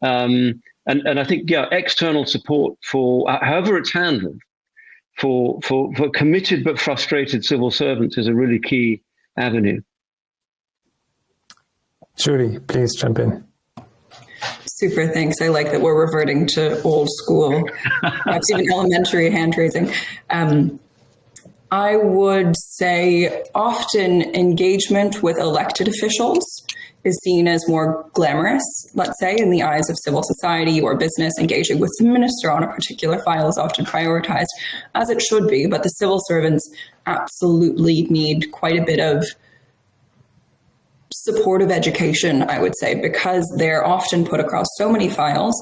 And I think, external support for however it's handled for committed but frustrated civil servants is a really key avenue. Julie, please jump in. Super, thanks. I like that we're reverting to old school, perhaps even elementary hand raising. I would say often engagement with elected officials is seen as more glamorous, let's say, in the eyes of civil society or business. Engaging with the minister on a particular file is often prioritized, as it should be, but the civil servants absolutely need quite a bit of supportive education, I would say, because they're often put across so many files.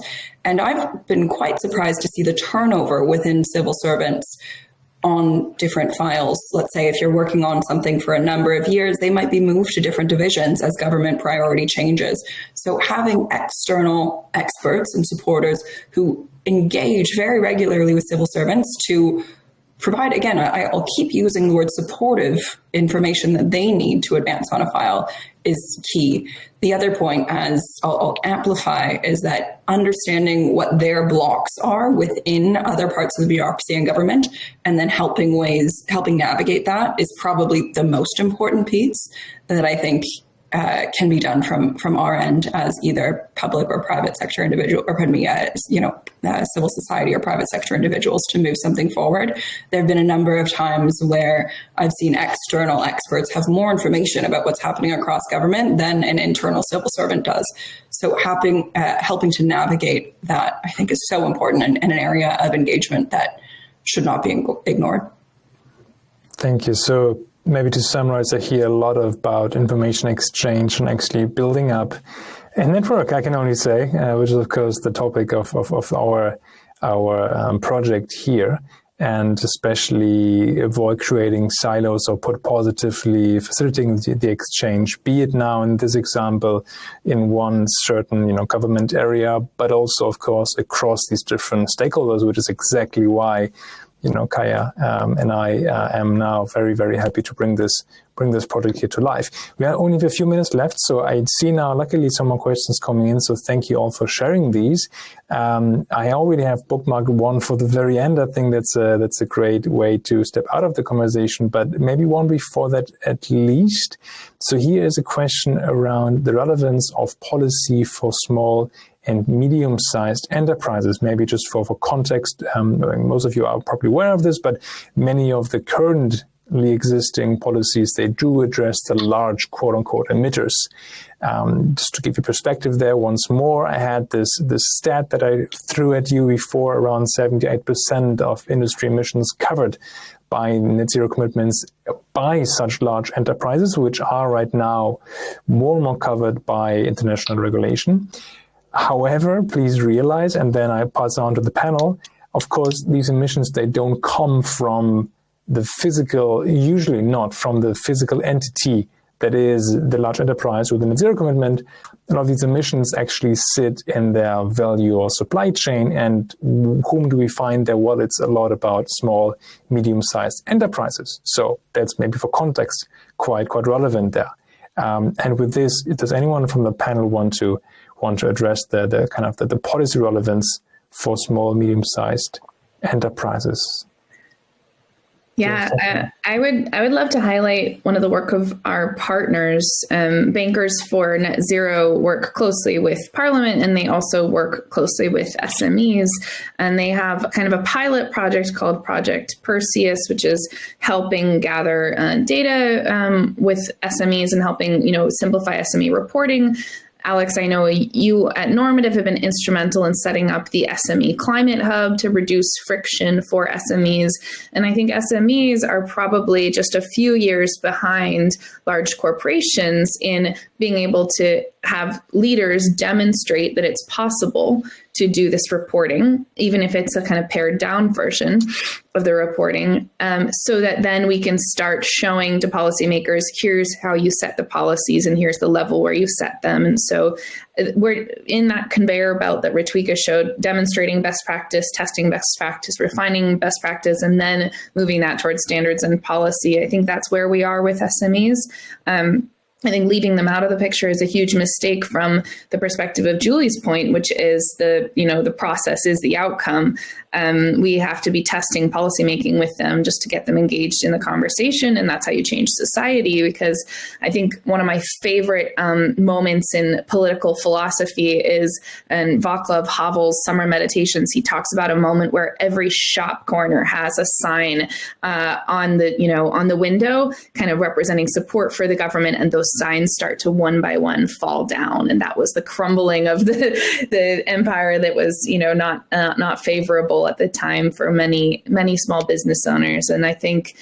And I've been quite surprised to see the turnover within civil servants on different files. Let's say if you're working on something for a number of years, they might be moved to different divisions as government priority changes. So having external experts and supporters who engage very regularly with civil servants to provide, again, I'll keep using the word supportive information that they need to advance on a file is key. The other point, as I'll amplify, is that understanding what their blocks are within other parts of the bureaucracy and government, and then helping navigate that is probably the most important piece that I think can be done from our end as either public or private sector individual, or civil society or private sector individuals to move something forward. There have been a number of times where I've seen external experts have more information about what's happening across government than an internal civil servant does. So helping to navigate that, I think, is so important and an area of engagement that should not be ignored. Thank you. So maybe to summarize, I hear a lot about information exchange and actually building up a network, I can only say, which is, of course, the topic of our project here, and especially avoid creating silos or put positively facilitating the exchange, be it now in this example in one certain government area, but also, of course, across these different stakeholders, which is exactly why Kaya and I am now very, very happy to bring this project here to life. We have only a few minutes left, so I see now, luckily, some more questions coming in, so thank you all for sharing these. I already have bookmarked one for the very end. I think that's a great way to step out of the conversation, but maybe one before that at least. So here is a question around the relevance of policy for small and medium-sized enterprises. Maybe just for context, most of you are probably aware of this, but many of the currently existing policies, they do address the large quote-unquote emitters. Just to give you perspective there once more, I had this stat that I threw at you before, around 78% of industry emissions covered by net zero commitments by such large enterprises, which are right now more and more covered by international regulation. However, please realize, and then I pass on to the panel, of course, these emissions, they don't come from the physical, usually not from the physical entity that is the large enterprise with a net zero commitment. A lot of these emissions actually sit in their value or supply chain. And whom do we find there? Well, it's a lot about small, medium-sized enterprises. So that's maybe for context quite relevant there. And with this, does anyone from the panel want to address the kind of the policy relevance for small, medium-sized enterprises? Yeah, I would love to highlight one of the work of our partners. Bankers for Net Zero work closely with Parliament, and they also work closely with SMEs. And they have kind of a pilot project called Project Perseus, which is helping gather data with SMEs and helping simplify SME reporting. Alex, I know you at Normative have been instrumental in setting up the SME Climate Hub to reduce friction for SMEs. And I think SMEs are probably just a few years behind large corporations in being able to have leaders demonstrate that it's possible to do this reporting, even if it's a kind of pared down version of the reporting, so that then we can start showing to policymakers, here's how you set the policies and here's the level where you set them. And so we're in that conveyor belt that Ritwika showed, demonstrating best practice, testing best practice, refining best practice, and then moving that towards standards and policy. I think that's where we are with SMEs. I think leaving them out of the picture is a huge mistake from the perspective of Julie's point, which is the process is the outcome. We have to be testing policymaking with them just to get them engaged in the conversation. And that's how you change society. Because I think one of my favorite moments in political philosophy is in Václav Havel's Summer Meditations. He talks about a moment where every shop corner has a sign on the window, kind of representing support for the government, and those signs start to one by one fall down. And that was the crumbling of the empire that was not favorable at the time for many small business owners. And I think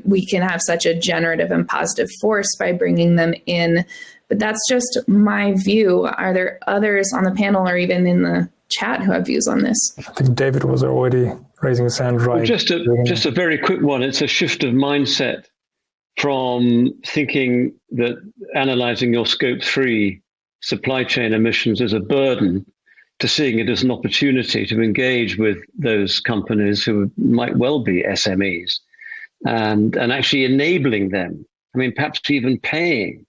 we can have such a generative and positive force by bringing them in. But that's just my view. Are there others on the panel or even in the chat who have views on this? I think David was already raising his hand, right? Well, just a very quick one. It's a shift of mindset from thinking that analyzing your scope 3 supply chain emissions is a burden to seeing it as an opportunity to engage with those companies who might well be SMEs and actually enabling them. I mean, perhaps even paying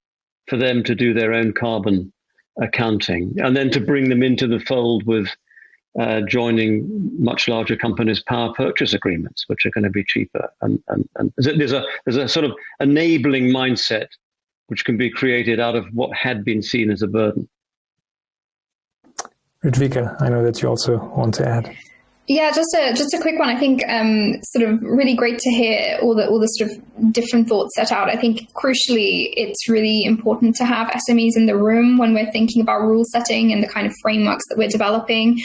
for them to do their own carbon accounting, and then to bring them into the fold with joining much larger companies' power purchase agreements, which are going to be cheaper. And there's a sort of enabling mindset which can be created out of what had been seen as a burden. Ritwika, I know that you also want to add. Yeah, just a quick one. I think sort of really great to hear all the sort of different thoughts set out. I think crucially, it's really important to have SMEs in the room when we're thinking about rule setting and the kind of frameworks that we're developing.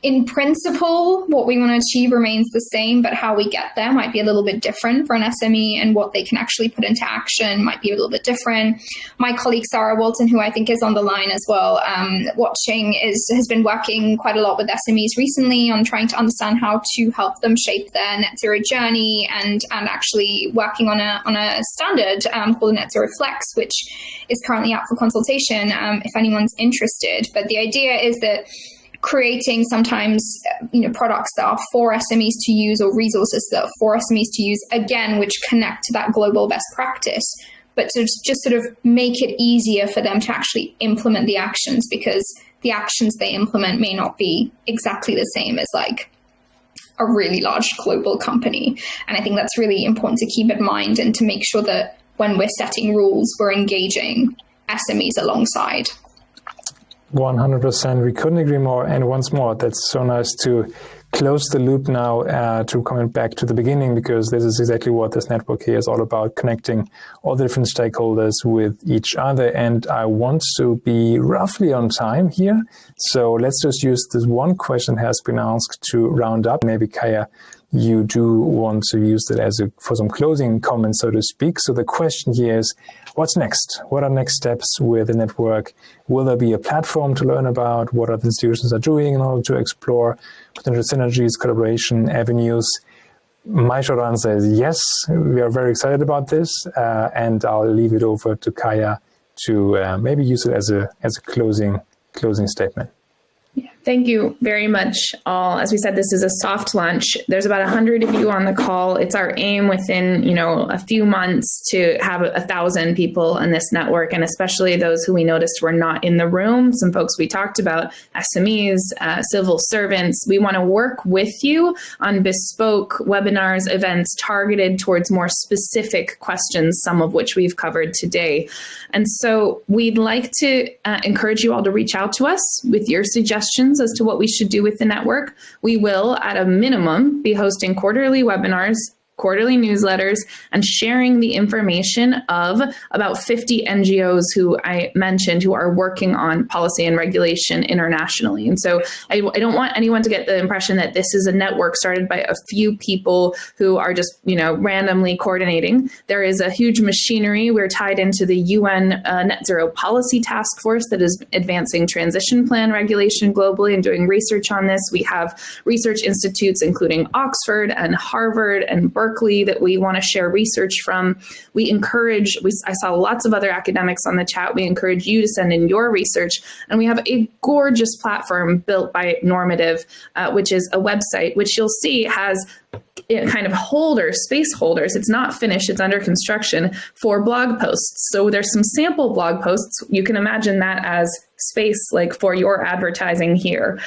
In principle, what we want to achieve remains the same, but how we get there might be a little bit different for an SME, and what they can actually put into action might be a little bit different. My colleague Sarah Walton, who I think is on the line as well, watching, has been working quite a lot with SMEs recently on trying to understand how to help them shape their net zero journey, and actually working on a standard called Net Zero Flex, which is currently out for consultation if anyone's interested. But the idea is that creating sometimes products that are for SMEs to use, or resources that are for SMEs to use, again, which connect to that global best practice, but to just sort of make it easier for them to actually implement the actions, because the actions they implement may not be exactly the same as like a really large global company. And I think that's really important to keep in mind, and to make sure that when we're setting rules, we're engaging SMEs alongside. 100%. We couldn't agree more. And once more, that's so nice to close the loop now to coming back to the beginning, because this is exactly what this network here is all about, connecting all the different stakeholders with each other. And I want to be roughly on time here. So let's just use this one question has been asked to round up. Maybe Kaya, you do want to use it for some closing comments, so to speak. So the question here is, what's next? What are next steps with the network? Will there be a platform to learn about what other institutions are doing in order to explore potential synergies, collaboration, avenues? My short answer is yes, we are very excited about this, and I'll leave it over to Kaya to maybe use it as a closing statement. Thank you very much, all. As we said, this is a soft launch. There's about 100 of you on the call. It's our aim within, a few months to have 1,000 people in this network, and especially those who we noticed were not in the room. Some folks we talked about, SMEs, civil servants. We want to work with you on bespoke webinars, events targeted towards more specific questions, some of which we've covered today. And so we'd like to encourage you all to reach out to us with your suggestions as to what we should do with the network. We will, at a minimum, be hosting quarterly webinars quarterly newsletters, and sharing the information of about 50 NGOs who I mentioned who are working on policy and regulation internationally. And so I don't want anyone to get the impression that this is a network started by a few people who are just, randomly coordinating. There is a huge machinery. We're tied into the UN Net Zero Policy Task Force that is advancing transition plan regulation globally and doing research on this. We have research institutes, including Oxford and Harvard and Berkeley, that we want to share research from. I saw lots of other academics on the chat. We encourage you to send in your research. And we have a gorgeous platform built by Normative, which is a website, which you'll see has kind of space holders. It's not finished, it's under construction for blog posts. So there's some sample blog posts. You can imagine that as space like for your advertising here.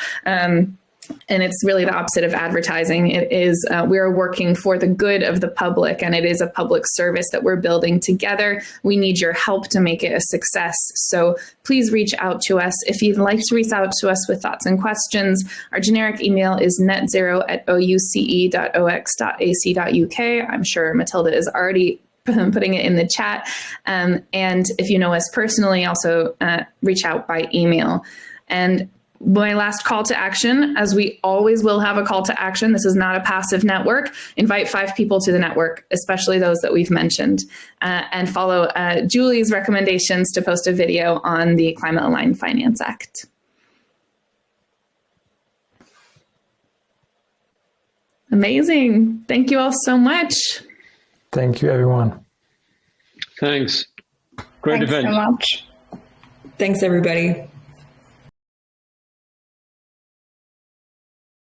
And it's really the opposite of advertising. It is, we're working for the good of the public, and it is a public service that we're building together. We need your help to make it a success. So please reach out to us. If you'd like to reach out to us with thoughts and questions, our generic email is netzero@ouce.ox.ac.uk. I'm sure Matilda is already putting it in the chat. And if you know us personally, also reach out by email. And my last call to action, as we always will have a call to action, this is not a passive network. Invite 5 people to the network, especially those that we've mentioned, and follow Julie's recommendations to post a video on the Climate Aligned Finance Act. Amazing. Thank you all so much. Thank you, everyone. Thanks. Great event. Thanks so much. Thanks, everybody.